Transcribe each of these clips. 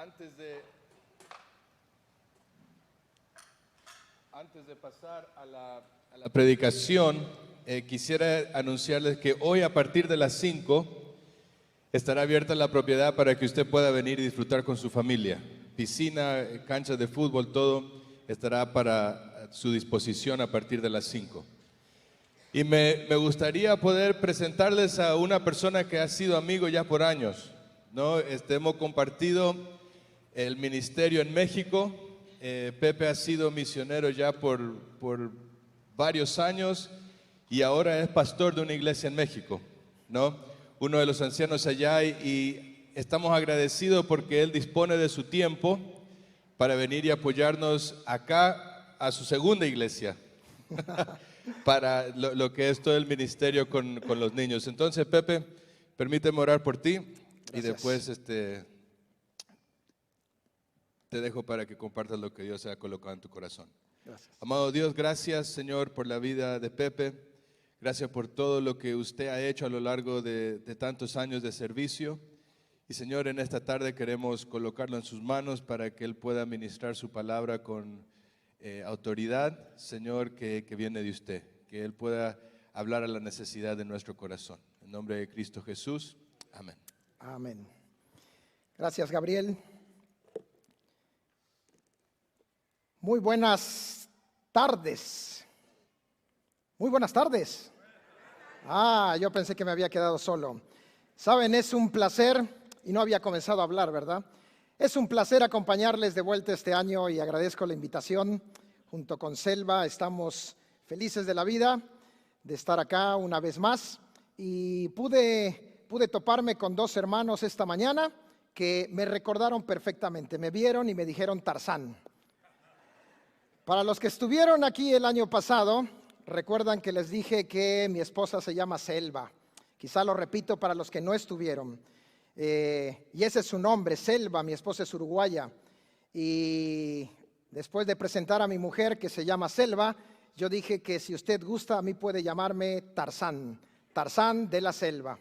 Antes de pasar a la predicación, quisiera anunciarles que hoy a partir de las 5 estará abierta la propiedad para que usted pueda venir y disfrutar con su familia. Piscina, canchas de fútbol, todo estará para su disposición a partir de las 5. Y me gustaría poder presentarles a una persona que ha sido amigo ya por años, ¿no? Hemos compartido el ministerio en México. Pepe ha sido misionero ya por varios años y ahora es pastor de una iglesia en México, ¿no? Uno de los ancianos allá, y estamos agradecidos porque él dispone de su tiempo para venir y apoyarnos acá a su segunda iglesia para lo que es todo el ministerio con los niños. Entonces, Pepe, permíteme orar por ti. Gracias. Y después te dejo para que compartas lo que Dios ha colocado en tu corazón. Gracias. Amado Dios, gracias, Señor, por la vida de Pepe. Gracias por todo lo que usted ha hecho a lo largo de tantos años de servicio. Y, Señor, en esta tarde queremos colocarlo en sus manos para que Él pueda ministrar su palabra con autoridad, Señor, que viene de usted. Que Él pueda hablar a la necesidad de nuestro corazón. En nombre de Cristo Jesús. Amén. Amén. Gracias, Gabriel. Muy buenas tardes. Muy buenas tardes. Yo pensé que me había quedado solo. Saben, es un placer, y no había comenzado a hablar, ¿verdad? Es un placer acompañarles de vuelta este año y agradezco la invitación. Junto con Selva estamos felices de la vida de estar acá una vez más, y pude toparme con dos hermanos esta mañana que me recordaron perfectamente. Me vieron y me dijeron Tarzán. Para los que estuvieron aquí el año pasado, recuerdan que les dije que mi esposa se llama Selva. Quizá lo repito para los que no estuvieron. Y ese es su nombre, Selva. Mi esposa es uruguaya. Y después de presentar a mi mujer, que se llama Selva, yo dije que si usted gusta, a mí puede llamarme Tarzán. Tarzán de la Selva.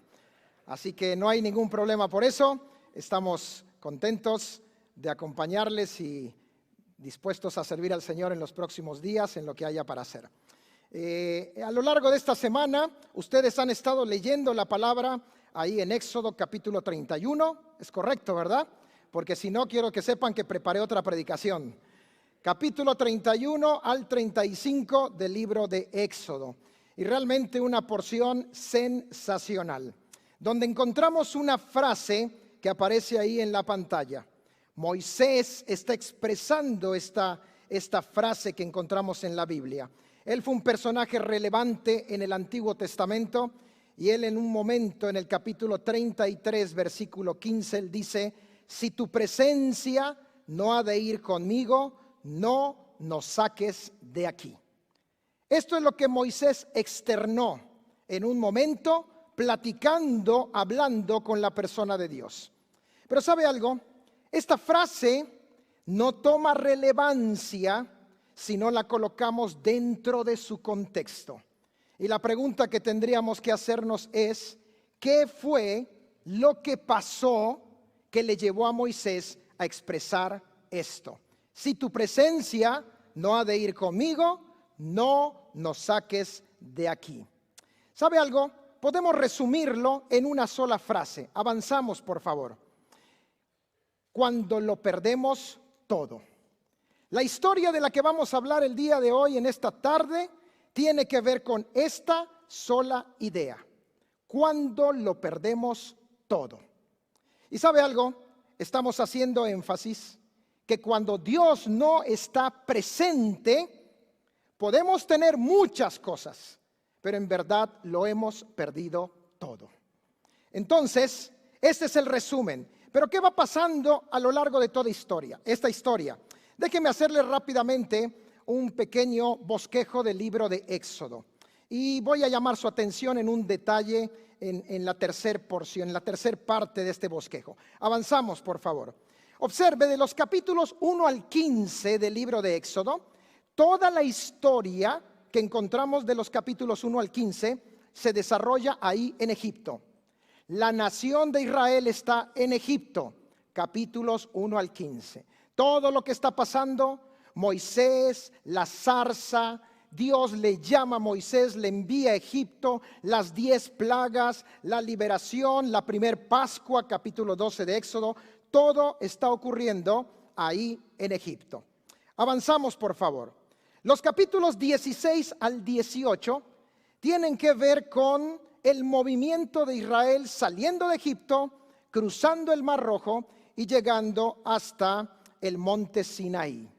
Así que no hay ningún problema por eso. Estamos contentos de acompañarles y dispuestos a servir al Señor en los próximos días, en lo que haya para hacer. A lo largo de esta semana, ustedes han estado leyendo la palabra ahí en Éxodo capítulo 31. Es correcto, ¿verdad? Porque si no, quiero que sepan que preparé otra predicación. Capítulo 31 al 35 del libro de Éxodo. Y realmente una porción sensacional, donde encontramos una frase que aparece ahí en la pantalla. Moisés está expresando esta frase que encontramos en la Biblia. Él fue un personaje relevante en el Antiguo Testamento, y él en un momento, en el capítulo 33, versículo 15, él dice: si tu presencia no ha de ir conmigo, no nos saques de aquí. Esto es lo que Moisés externó en un momento, platicando, hablando con la persona de Dios. Pero ¿sabe algo? Esta frase no toma relevancia si no la colocamos dentro de su contexto. Y la pregunta que tendríamos que hacernos es: ¿qué fue lo que pasó que le llevó a Moisés a expresar esto? Si tu presencia no ha de ir conmigo, no nos saques de aquí. ¿Sabe algo? Podemos resumirlo en una sola frase. Avanzamos, por favor. Cuando lo perdemos todo. La historia de la que vamos a hablar el día de hoy, en esta tarde, tiene que ver con esta sola idea. Cuando lo perdemos todo. ¿Y sabe algo? Estamos haciendo énfasis que cuando Dios no está presente, podemos tener muchas cosas, pero en verdad lo hemos perdido todo. Entonces, este es el resumen. Pero ¿qué va pasando a lo largo de toda esta historia? Déjenme hacerles rápidamente un pequeño bosquejo del libro de Éxodo. Y voy a llamar su atención en un detalle en la tercera porción, en la tercera parte de este bosquejo. Avanzamos, por favor. Observe, de los capítulos 1 al 15 del libro de Éxodo, toda la historia que encontramos de los capítulos 1 al 15 se desarrolla ahí en Egipto. La nación de Israel está en Egipto. capítulos 1 al 15. Todo lo que está pasando, Moisés, la zarza, Dios le llama a Moisés, le envía a Egipto, las 10 plagas, la liberación, la primer Pascua, capítulo 12 de Éxodo, todo está ocurriendo ahí en Egipto. Avanzamos, por favor. Los capítulos 16 al 18 tienen que ver con el movimiento de Israel saliendo de Egipto, cruzando el Mar Rojo y llegando hasta el monte Sinaí.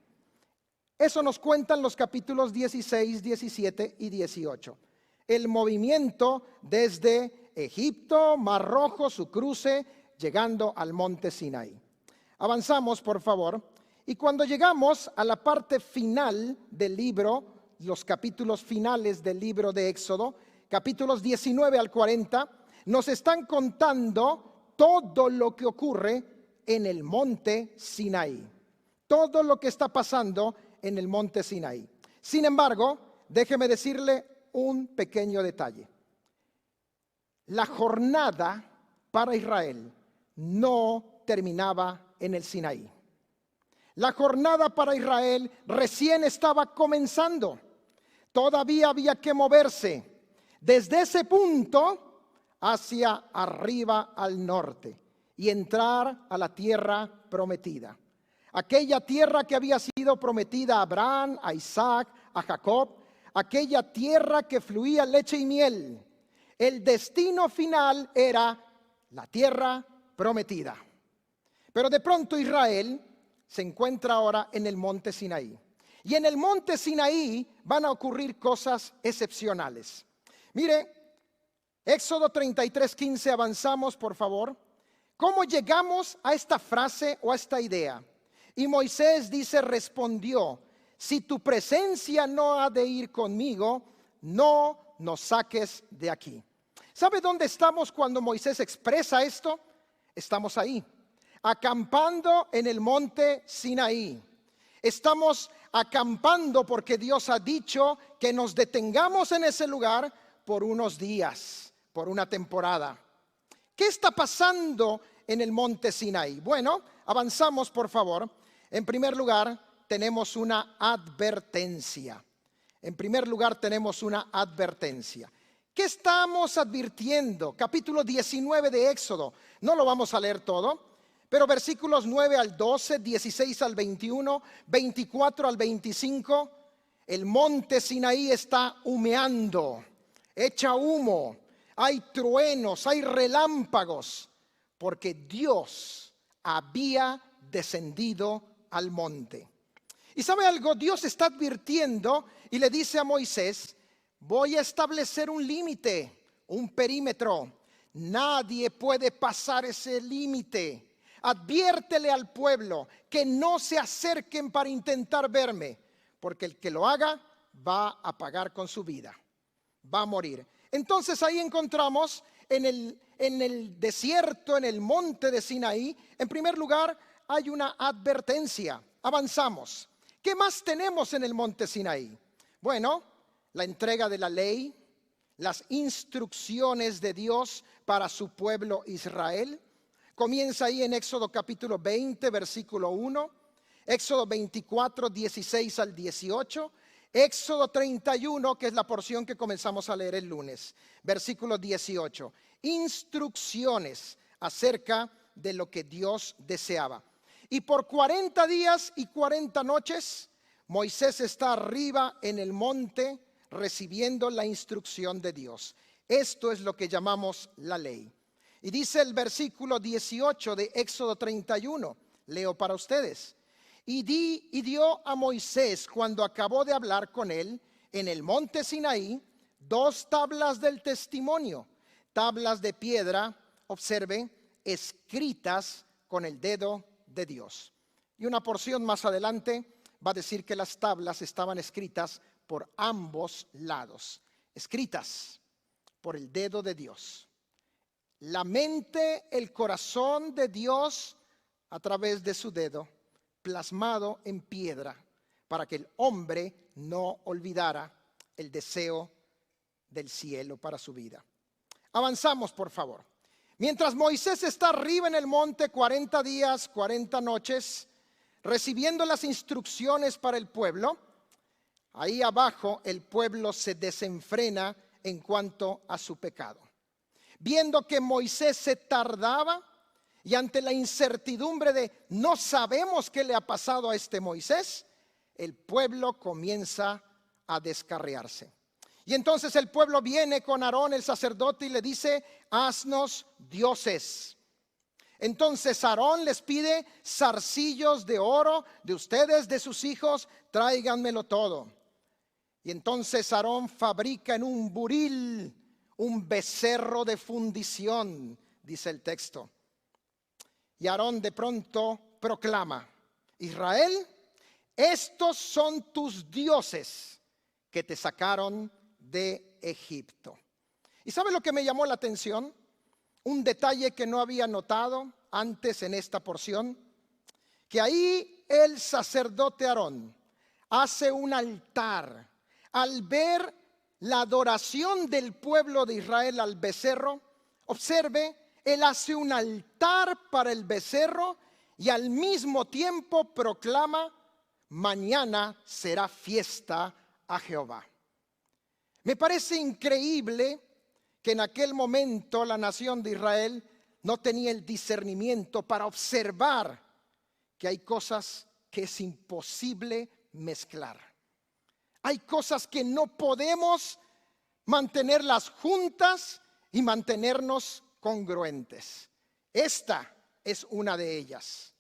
Eso nos cuentan los capítulos 16, 17 y 18. El movimiento desde Egipto, Mar Rojo, su cruce, llegando al monte Sinaí. Avanzamos, por favor. Y cuando llegamos a la parte final del libro, los capítulos finales del libro de Éxodo, capítulos 19 al 40, nos están contando todo lo que ocurre en el monte Sinaí. Todo lo que está pasando en el monte Sinaí. Sin embargo, déjeme decirle un pequeño detalle. La jornada para Israel no terminaba en el Sinaí. La jornada para Israel recién estaba comenzando. Todavía había que moverse desde ese punto hacia arriba al norte y entrar a la tierra prometida. Aquella tierra que había sido prometida a Abraham, a Isaac, a Jacob, aquella tierra que fluía leche y miel. El destino final era la tierra prometida. Pero de pronto Israel se encuentra ahora en el monte Sinaí. Y en el monte Sinaí van a ocurrir cosas excepcionales. Mire, Éxodo 33:15, avanzamos por favor. ¿Cómo llegamos a esta frase o a esta idea? Y Moisés dice, respondió, si tu presencia no ha de ir conmigo, no nos saques de aquí. ¿Sabe dónde estamos cuando Moisés expresa esto? Estamos ahí, acampando en el monte Sinaí. Estamos acampando porque Dios ha dicho que nos detengamos en ese lugar por unos días, por una temporada. ¿Qué está pasando en el monte Sinaí? Bueno, avanzamos por favor. En primer lugar, tenemos una advertencia. En primer lugar, tenemos una advertencia. ¿Qué estamos advirtiendo? Capítulo 19 de Éxodo. No lo vamos a leer todo, pero versículos 9 al 12, 16 al 21, 24 al 25. El monte Sinaí está humeando, echa humo, hay truenos, hay relámpagos, porque Dios había descendido al monte. ¿Y sabe algo? Dios está advirtiendo y le dice a Moisés, voy a establecer un límite, un perímetro. Nadie puede pasar ese límite. Adviértele al pueblo que no se acerquen para intentar verme, porque el que lo haga va a pagar con su vida, va a morir. Entonces ahí encontramos en el desierto, en el monte de Sinaí, en primer lugar hay una advertencia. Avanzamos. ¿Qué más tenemos en el monte Sinaí? Bueno, la entrega de la ley, las instrucciones de Dios para su pueblo Israel. Comienza ahí en Éxodo capítulo 20, versículo 1, Éxodo 24, 16 al 18, Éxodo 31, que es la porción que comenzamos a leer el lunes, versículo 18. Instrucciones acerca de lo que Dios deseaba. Y por 40 días y 40 noches, Moisés está arriba en el monte recibiendo la instrucción de Dios. Esto es lo que llamamos la ley. Y dice el versículo 18 de Éxodo 31, leo para ustedes. Y dio a Moisés, cuando acabó de hablar con él, en el monte Sinaí, 2 tablas del testimonio, tablas de piedra, observe, escritas con el dedo de Dios. Y una porción más adelante va a decir que las tablas estaban escritas por ambos lados, escritas por el dedo de Dios. La mente, el corazón de Dios a través de su dedo, plasmado en piedra, para que el hombre no olvidara el deseo del cielo para su vida. Avanzamos, por favor. Mientras Moisés está arriba en el monte 40 días, 40 noches, recibiendo las instrucciones para el pueblo, ahí abajo el pueblo se desenfrena en cuanto a su pecado. Viendo que Moisés se tardaba y ante la incertidumbre de no sabemos qué le ha pasado a este Moisés, el pueblo comienza a descarriarse. Y entonces el pueblo viene con Aarón el sacerdote y le dice: haznos dioses. Entonces Aarón les pide zarcillos de oro de ustedes, de sus hijos, tráiganmelo todo. Y entonces Aarón fabrica en un buril un becerro de fundición, dice el texto. Y Aarón de pronto proclama: Israel, estos son tus dioses que te sacaron de Egipto. ¿Y sabe lo que me llamó la atención? Un detalle que no había notado antes en esta porción, que ahí el sacerdote Aarón hace un altar. Al ver la adoración del pueblo de Israel al becerro, observe, él hace un altar para el becerro y al mismo tiempo proclama: mañana será fiesta a Jehová. Me parece increíble que en aquel momento la nación de Israel no tenía el discernimiento para observar que hay cosas que es imposible mezclar. Hay cosas que no podemos mantenerlas juntas y mantenernos congruentes. Esta es una de ellas.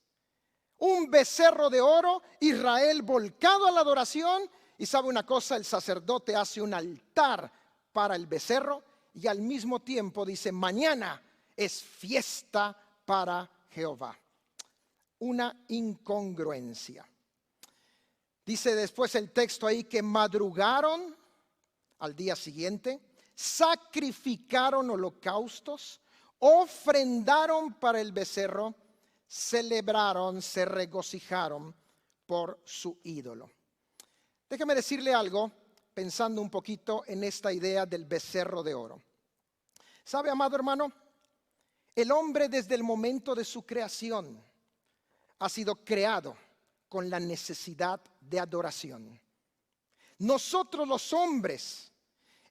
Un becerro de oro, Israel volcado a la adoración. Y sabe una cosa, el sacerdote hace un altar para el becerro y al mismo tiempo dice: mañana es fiesta para Jehová. Una incongruencia. Dice después el texto ahí que madrugaron al día siguiente, sacrificaron holocaustos, ofrendaron para el becerro, celebraron, se regocijaron por su ídolo. Déjeme decirle algo, pensando un poquito en esta idea del becerro de oro. ¿Sabe, amado hermano? El hombre desde el momento de su creación ha sido creado con la necesidad de adoración. Nosotros los hombres,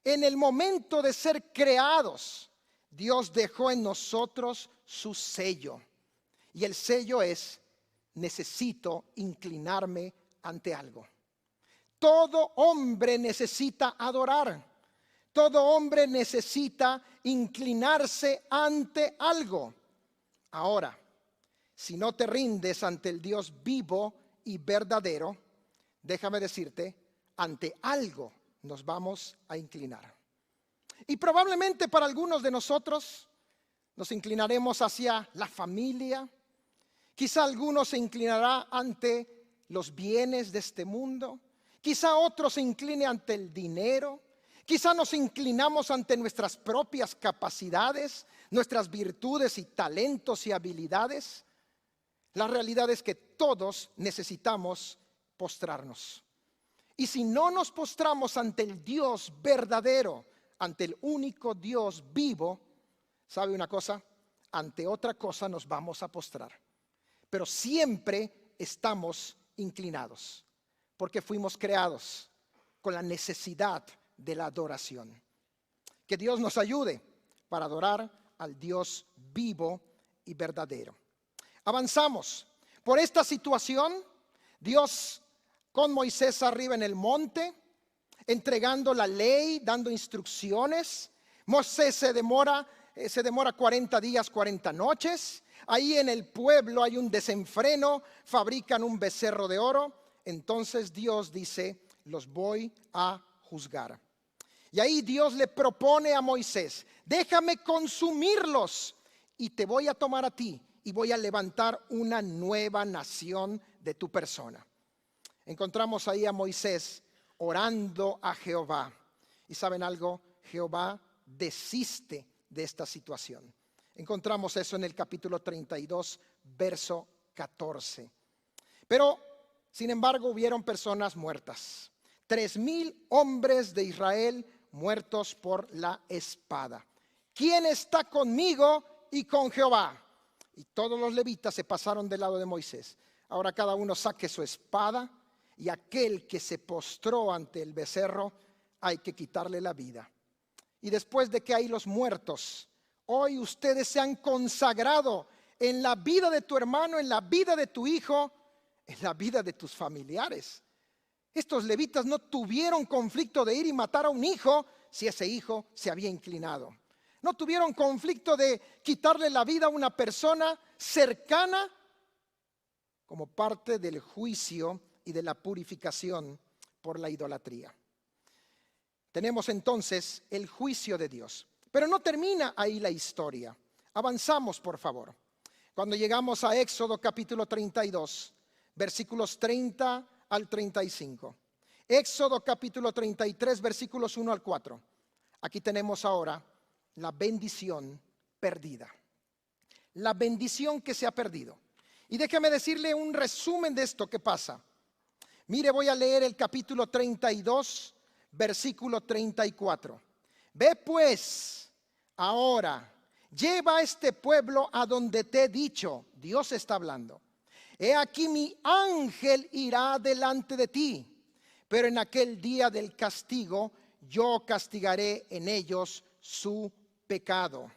en el momento de ser creados, Dios dejó en nosotros su sello. Y el sello es: necesito inclinarme ante algo. Todo hombre necesita adorar. Todo hombre necesita inclinarse ante algo. Ahora, si no te rindes ante el Dios vivo y verdadero, déjame decirte, ante algo nos vamos a inclinar. Y probablemente para algunos de nosotros nos inclinaremos hacia la familia. Quizá alguno se inclinará ante los bienes de este mundo. Quizá otro se incline ante el dinero. Quizá nos inclinamos ante nuestras propias capacidades, nuestras virtudes y talentos y habilidades. La realidad es que todos necesitamos postrarnos. Y si no nos postramos ante el Dios verdadero, ante el único Dios vivo, ¿sabe una cosa? Ante otra cosa nos vamos a postrar. Pero siempre estamos inclinados, porque fuimos creados con la necesidad de la adoración. Que Dios nos ayude para adorar al Dios vivo y verdadero. Avanzamos. Por esta situación, Dios con Moisés arriba en el monte, entregando la ley, dando instrucciones. Moisés se demora 40 días, 40 noches. Ahí en el pueblo hay un desenfreno, fabrican un becerro de oro. Entonces Dios dice: los voy a juzgar. Y ahí Dios le propone a Moisés: déjame consumirlos y te voy a tomar a ti y voy a levantar una nueva nación de tu persona. Encontramos ahí a Moisés orando a Jehová. ¿Y saben algo? Jehová desiste de esta situación. Encontramos eso en el capítulo 32, verso 14. Pero, sin embargo, hubieron personas muertas. 3,000 hombres de Israel muertos por la espada. ¿Quién está conmigo? y con Jehová. Y todos los levitas se pasaron del lado de Moisés. Ahora cada uno saque su espada, y aquel que se postró ante el becerro hay que quitarle la vida. Y después de que hay los muertos, hoy ustedes se han consagrado en la vida de tu hermano, en la vida de tu hijo, en la vida de tus familiares. Estos levitas no tuvieron conflicto de ir y matar a un hijo si ese hijo se había inclinado. No tuvieron conflicto de quitarle la vida a una persona cercana como parte del juicio y de la purificación por la idolatría. Tenemos entonces el juicio de Dios. Pero no termina ahí la historia. Avanzamos, por favor. Cuando llegamos a Éxodo capítulo 32, versículos 30 al 35. Éxodo capítulo 33, versículos 1 al 4. Aquí tenemos ahora la bendición perdida. La bendición que se ha perdido. Y déjeme decirle un resumen de esto que pasa. Mire, voy a leer el capítulo 32, versículo 34. Ve pues ahora, lleva a este pueblo a donde te he dicho. Dios está hablando. He aquí mi ángel irá delante de ti, pero en aquel día del castigo yo castigaré en ellos su pecado.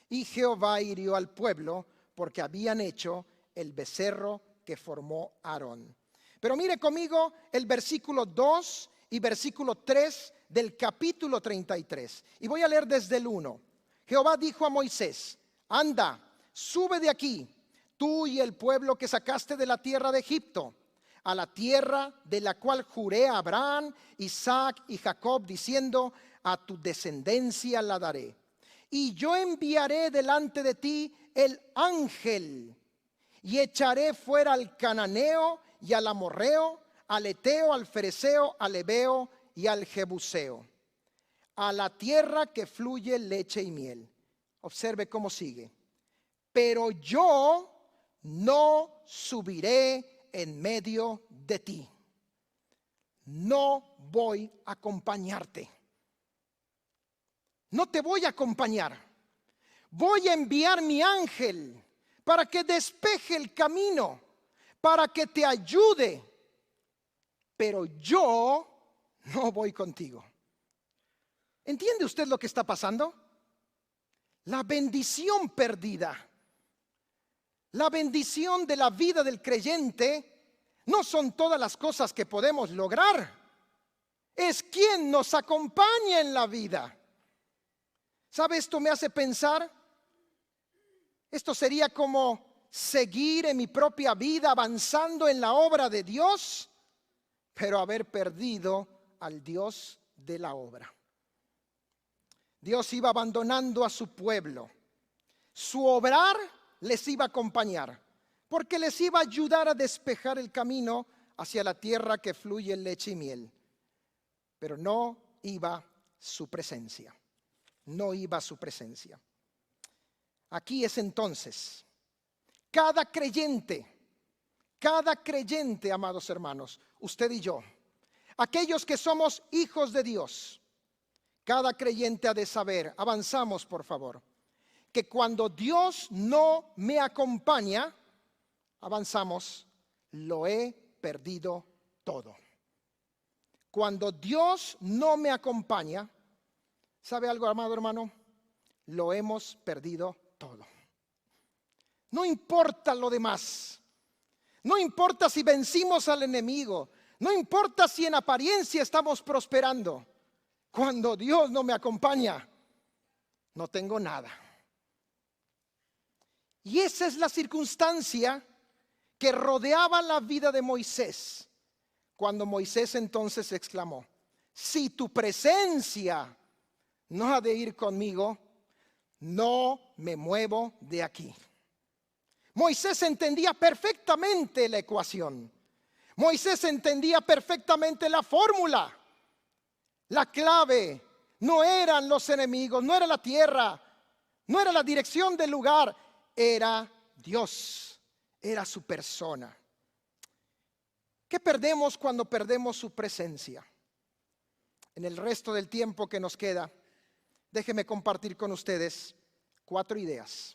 Y Jehová hirió al pueblo porque habían hecho el becerro que formó Aarón. Pero mire conmigo el versículo 2 y versículo 3 del capítulo 33. Y voy a leer desde el 1. Jehová dijo a Moisés: anda, sube de aquí, tú y el pueblo que sacaste de la tierra de Egipto, a la tierra de la cual juré a Abraham, Isaac y Jacob, diciendo: a tu descendencia la daré. Y yo enviaré delante de ti el ángel, y echaré fuera al cananeo y al amorreo, al eteo, al fereceo, al heveo y al jebuseo, a la tierra que fluye leche y miel. Observe cómo sigue. Pero yo no subiré en medio de ti. No voy a acompañarte. No te voy a acompañar. Voy a enviar mi ángel para que despeje el camino, para que te ayude. Pero yo no voy contigo. ¿Entiende usted lo que está pasando? La bendición perdida. La bendición de la vida del creyente no son todas las cosas que podemos lograr. Es quien nos acompaña en la vida. ¿Sabe? Esto me hace pensar. Esto sería como seguir en mi propia vida avanzando en la obra de Dios, pero haber perdido al Dios de la obra. Dios iba abandonando a su pueblo. Su obrar les iba a acompañar, porque les iba a ayudar a despejar el camino hacia la tierra que fluye leche y miel. Pero no iba su presencia. No iba su presencia. Aquí es entonces, cada creyente, amados hermanos, usted y yo, aquellos que somos hijos de Dios, cada creyente ha de saber, avanzamos por favor, que cuando Dios no me acompaña, avanzamos, lo he perdido todo. Cuando Dios no me acompaña, ¿sabe algo, amado hermano? Lo hemos perdido todo. No importa lo demás. No importa si vencimos al enemigo. No importa si en apariencia estamos prosperando. Cuando Dios no me acompaña, no tengo nada. Y esa es la circunstancia que rodeaba la vida de Moisés. Cuando Moisés entonces exclamó: si tu presencia no ha de ir conmigo, no me muevo de aquí. Moisés entendía perfectamente la ecuación. Moisés entendía perfectamente la fórmula. La clave no eran los enemigos, no era la tierra, no era la dirección del lugar, era Dios, era su persona. ¿Qué perdemos cuando perdemos su presencia? En el resto del tiempo que nos queda, déjeme compartir con ustedes 4 ideas.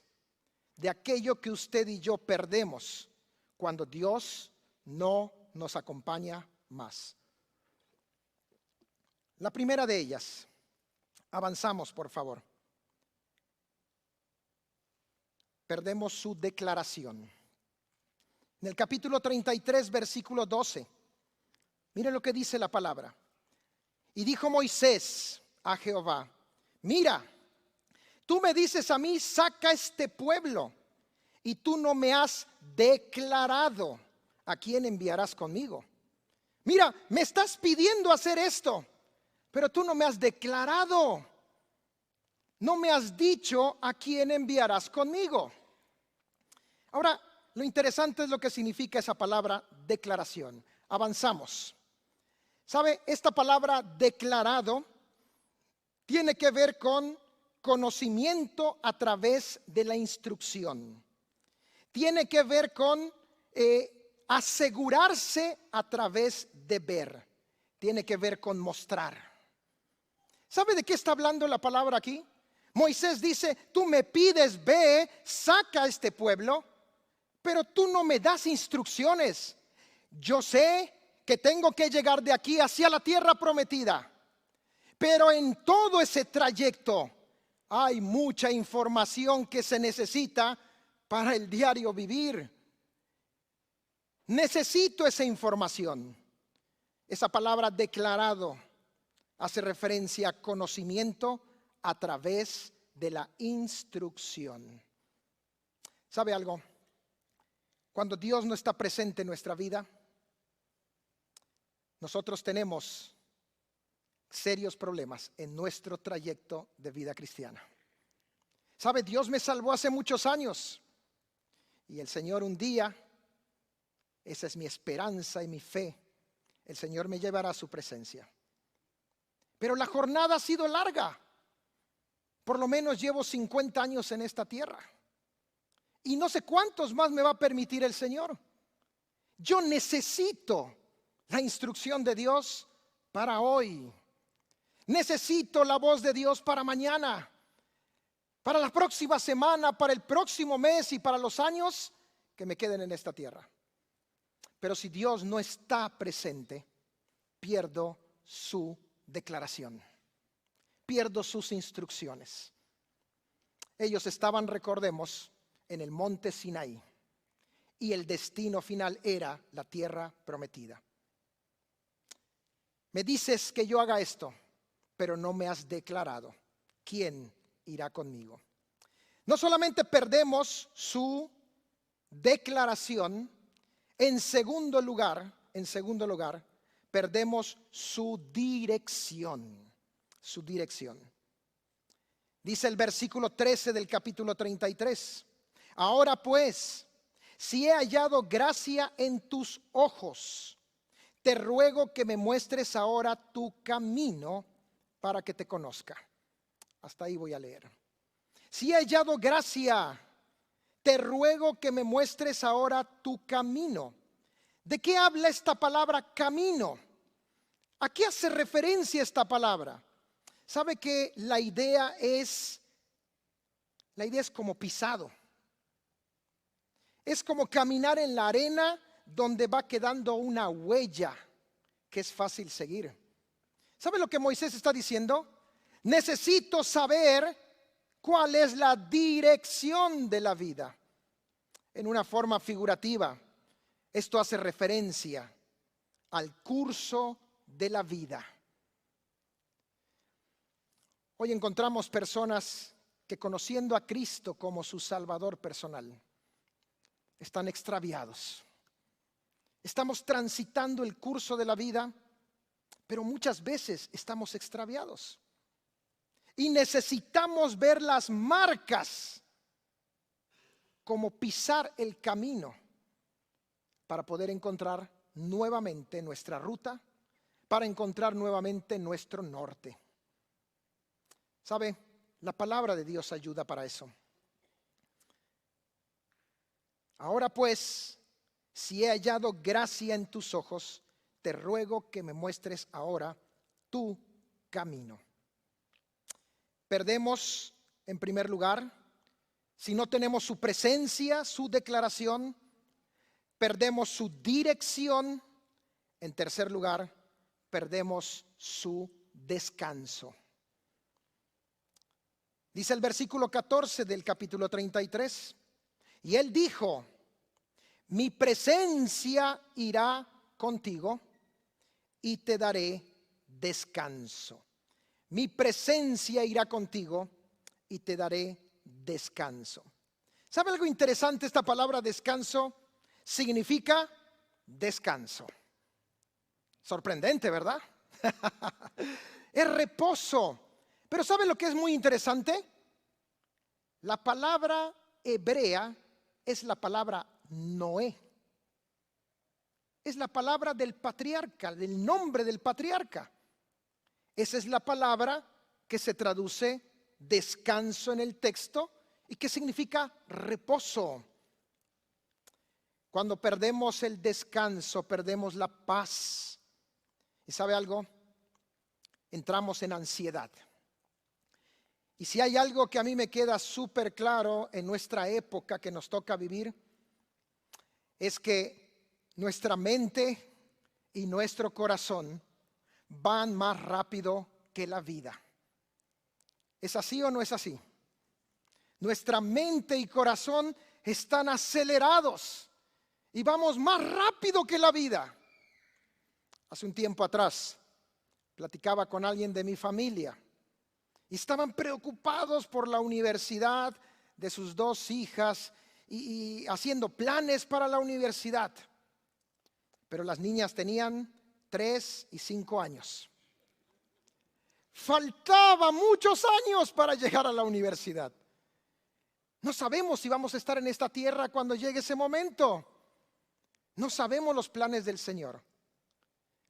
de aquello que usted y yo perdemos cuando Dios no nos acompaña más. La primera de ellas, avanzamos por favor. Perdemos su declaración. En el capítulo 33, versículo 12, miren lo que dice la palabra. Y dijo Moisés a Jehová, mira, tú me dices a mí, saca este pueblo, y tú no me has declarado a quién enviarás conmigo. Mira, me estás pidiendo hacer esto, pero tú no me has declarado. No me has dicho a quién enviarás conmigo. Ahora, lo interesante es lo que significa esa palabra declaración. Avanzamos. ¿Sabe? Esta palabra declarado tiene que ver con conocimiento a través de la instrucción. Tiene que ver con asegurarse a través de ver. Tiene que ver con mostrar. ¿Sabe de qué está hablando la palabra aquí? Moisés dice, tú me pides, ve, saca a este pueblo, pero tú no me das instrucciones. Yo sé que tengo que llegar de aquí hacia la tierra prometida, pero en todo ese trayecto hay mucha información que se necesita para el diario vivir. Necesito esa información. Esa palabra declarado hace referencia a conocimiento a través de la instrucción. ¿Sabe algo? Cuando Dios no está presente en nuestra vida, nosotros tenemos serios problemas en nuestro trayecto de vida cristiana. ¿Sabe? Dios me salvó hace muchos años y el Señor un día, esa es mi esperanza y mi fe, el Señor me llevará a su presencia. Pero la jornada ha sido larga. Por lo menos llevo 50 años en esta tierra. Y no sé cuántos más me va a permitir el Señor. Yo necesito la instrucción de Dios para hoy. Necesito la voz de Dios para mañana, para la próxima semana, para el próximo mes y para los años que me queden en esta tierra. Pero si Dios no está presente, pierdo su declaración, pierdo sus instrucciones. Ellos estaban, recordemos, en el monte Sinaí y el destino final era la tierra prometida. Me dices que yo haga esto, pero no me has declarado quién irá conmigo. No solamente perdemos su declaración, en segundo lugar, perdemos su dirección. Su dirección. Dice el versículo 13 del capítulo 33. Ahora pues, si he hallado gracia en tus ojos, te ruego que me muestres ahora tu camino para que te conozca. Hasta ahí voy a leer. Si he hallado gracia, te ruego que me muestres ahora tu camino. ¿De qué habla esta palabra camino? ¿A qué hace referencia esta palabra? ¿Sabe que la idea es como pisado? Es como caminar en la arena donde va quedando una huella que es fácil seguir. ¿Sabe lo que Moisés está diciendo? Necesito saber cuál es la dirección de la vida. En una forma figurativa, esto hace referencia al curso de la vida. Hoy encontramos personas que, conociendo a Cristo como su Salvador personal, están extraviados. Estamos transitando el curso de la vida, pero muchas veces estamos extraviados. Y necesitamos ver las marcas, como pisar el camino, para poder encontrar nuevamente nuestra ruta, para encontrar nuevamente nuestro norte. ¿Sabe? La palabra de Dios ayuda para eso. Ahora pues, si he hallado gracia en tus ojos, te ruego que me muestres ahora tu camino. Perdemos, en primer lugar, Si no tenemos su presencia, su declaración, perdemos su dirección. En tercer lugar, perdemos su descanso. Dice el versículo 14 del capítulo 33. Y él dijo: mi presencia irá contigo y te daré descanso. Mi presencia irá contigo y te daré descanso. ¿Sabe algo interesante? Esta palabra descanso significa descanso. Sorprendente, ¿verdad? Es reposo. Pero ¿sabe lo que es muy interesante? La palabra hebrea es la palabra Noé. Es la palabra del patriarca, del nombre del patriarca. Esa es la palabra que se traduce descanso en el texto y que significa reposo. Cuando perdemos el descanso, perdemos la paz. ¿Y sabe algo? Entramos en ansiedad. Y si hay algo que a mí me queda súper claro en nuestra época que nos toca vivir, es que nuestra mente y nuestro corazón van más rápido que la vida. ¿Es así o no es así? Nuestra mente y corazón están acelerados y vamos más rápido que la vida. Hace un tiempo atrás platicaba con alguien de mi familia y estaban preocupados por la universidad de sus dos hijas y haciendo planes para la universidad. Pero las niñas tenían 3 y 5 años. Faltaba muchos años para llegar a la universidad. No sabemos si vamos a estar en esta tierra cuando llegue ese momento. No sabemos los planes del Señor.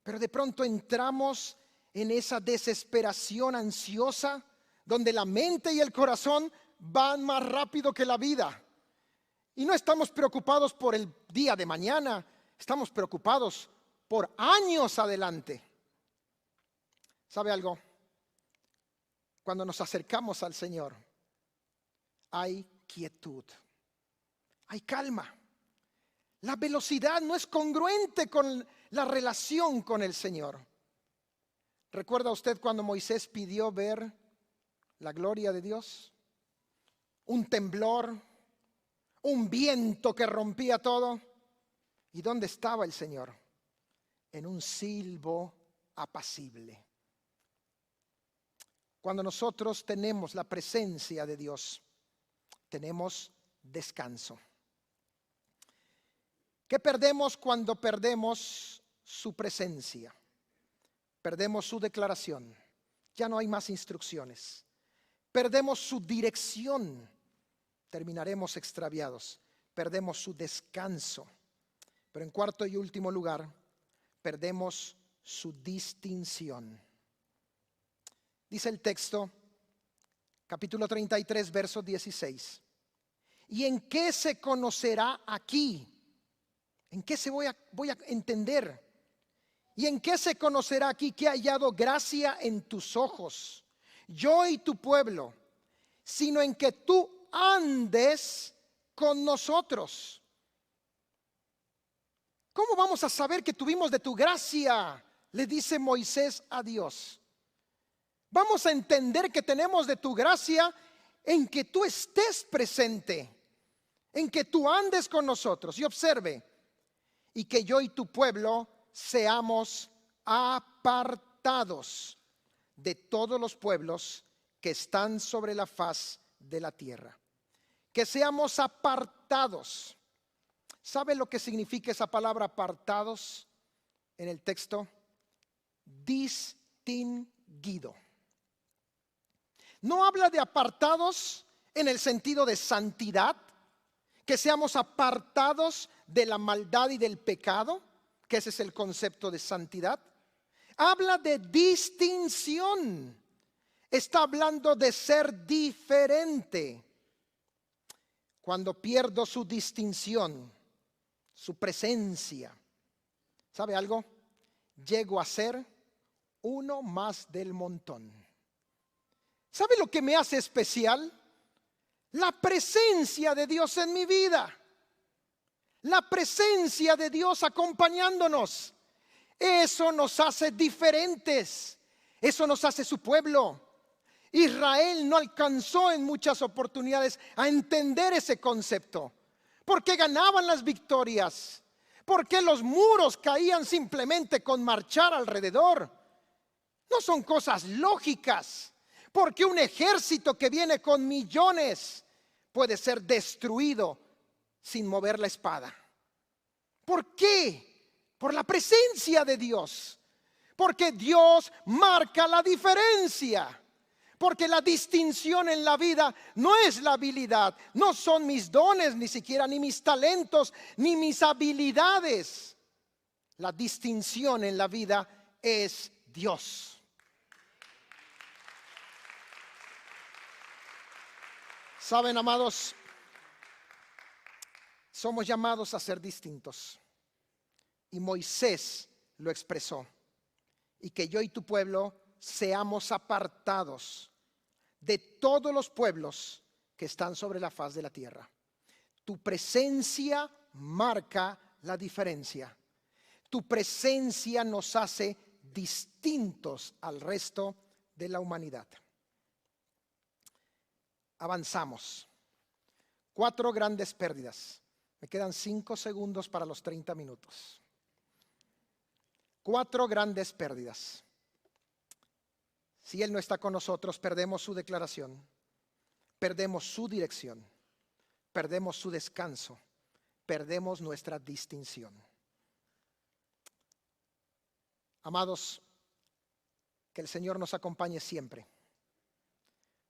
Pero de pronto entramos en esa desesperación ansiosa donde la mente y el corazón van más rápido que la vida. Y no estamos preocupados por el día de mañana, estamos preocupados por años adelante. ¿Sabe algo? Cuando nos acercamos al Señor, hay quietud, hay calma. La velocidad no es congruente con la relación con el Señor. ¿Recuerda usted cuando Moisés pidió ver la gloria de Dios? Un temblor, un viento que rompía todo. ¿Y dónde estaba el Señor? En un silbo apacible. Cuando nosotros tenemos la presencia de Dios, tenemos descanso. ¿Qué perdemos cuando perdemos su presencia? Perdemos su declaración. Ya no hay más instrucciones. Perdemos su dirección. Terminaremos extraviados. Perdemos su descanso. Pero en cuarto y último lugar, perdemos su distinción. Dice el texto, capítulo 33, verso 16. ¿Y en qué se conocerá aquí? ¿En qué se voy a entender? ¿Y en qué se conocerá aquí que he hallado gracia en tus ojos, yo y tu pueblo, sino en que tú andes con nosotros? ¿Cómo vamos a saber que tuvimos de tu gracia? Le dice Moisés a Dios. Vamos a entender que tenemos de tu gracia en que tú estés presente, en que tú andes con nosotros. Y observe, y que yo y tu pueblo seamos apartados de todos los pueblos que están sobre la faz de la tierra. Que seamos apartados. ¿Sabe lo que significa esa palabra apartados en el texto? Distinguido. No habla de apartados en el sentido de santidad, que seamos apartados de la maldad y del pecado, que ese es el concepto de santidad. Habla de distinción. Está hablando de ser diferente. Cuando pierdo su distinción, su presencia, ¿sabe algo? Llego a ser uno más del montón. ¿Sabe lo que me hace especial? La presencia de Dios en mi vida. La presencia de Dios acompañándonos. Eso nos hace diferentes. Eso nos hace su pueblo. Israel no alcanzó en muchas oportunidades a entender ese concepto. ¿Por qué ganaban las victorias? ¿Por qué los muros caían simplemente con marchar alrededor? No son cosas lógicas. Porque un ejército que viene con millones puede ser destruido sin mover la espada. ¿Por qué? Por la presencia de Dios. Porque Dios marca la diferencia. Porque la distinción en la vida no es la habilidad, no son mis dones, ni siquiera ni mis talentos, ni mis habilidades. La distinción en la vida es Dios. Saben, amados, somos llamados a ser distintos. Y Moisés lo expresó. Y que yo y tu pueblo seamos apartados de todos los pueblos que están sobre la faz de la tierra. Tu presencia marca la diferencia. Tu presencia nos hace distintos al resto de la humanidad. Avanzamos. 4 grandes pérdidas. Me quedan 5 segundos para los 30 minutos. 4 grandes pérdidas. Si Él no está con nosotros, perdemos su declaración, perdemos su dirección, perdemos su descanso, perdemos nuestra distinción. Amados, que el Señor nos acompañe siempre,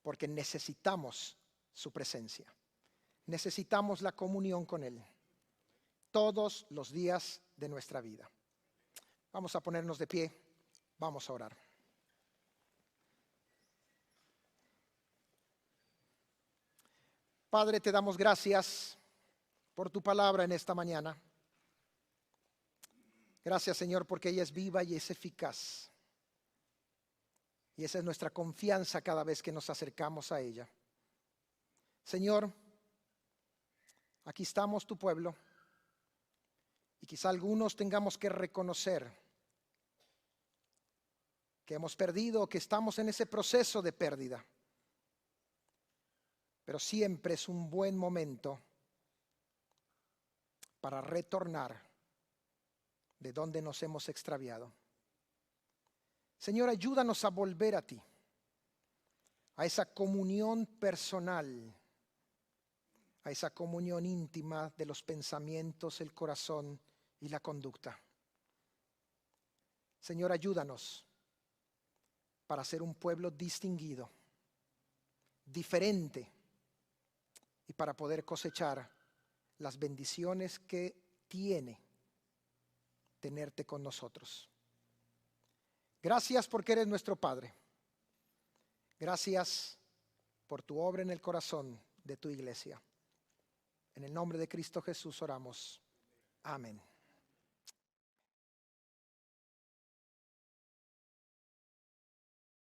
porque necesitamos su presencia. Necesitamos la comunión con Él todos los días de nuestra vida. Vamos a ponernos de pie, vamos a orar. Padre, te damos gracias por tu palabra en esta mañana. Gracias, Señor, porque ella es viva y es eficaz. Y esa es nuestra confianza cada vez que nos acercamos a ella. Señor, aquí estamos tu pueblo. Y quizá algunos tengamos que reconocer que hemos perdido, que estamos en ese proceso de pérdida. Pero siempre es un buen momento para retornar de donde nos hemos extraviado. Señor, ayúdanos a volver a ti, a esa comunión personal, a esa comunión íntima de los pensamientos, el corazón y la conducta. Señor, ayúdanos para ser un pueblo distinguido, diferente, y para poder cosechar las bendiciones que tiene tenerte con nosotros. Gracias porque eres nuestro Padre. Gracias por tu obra en el corazón de tu iglesia. En el nombre de Cristo Jesús oramos. Amén.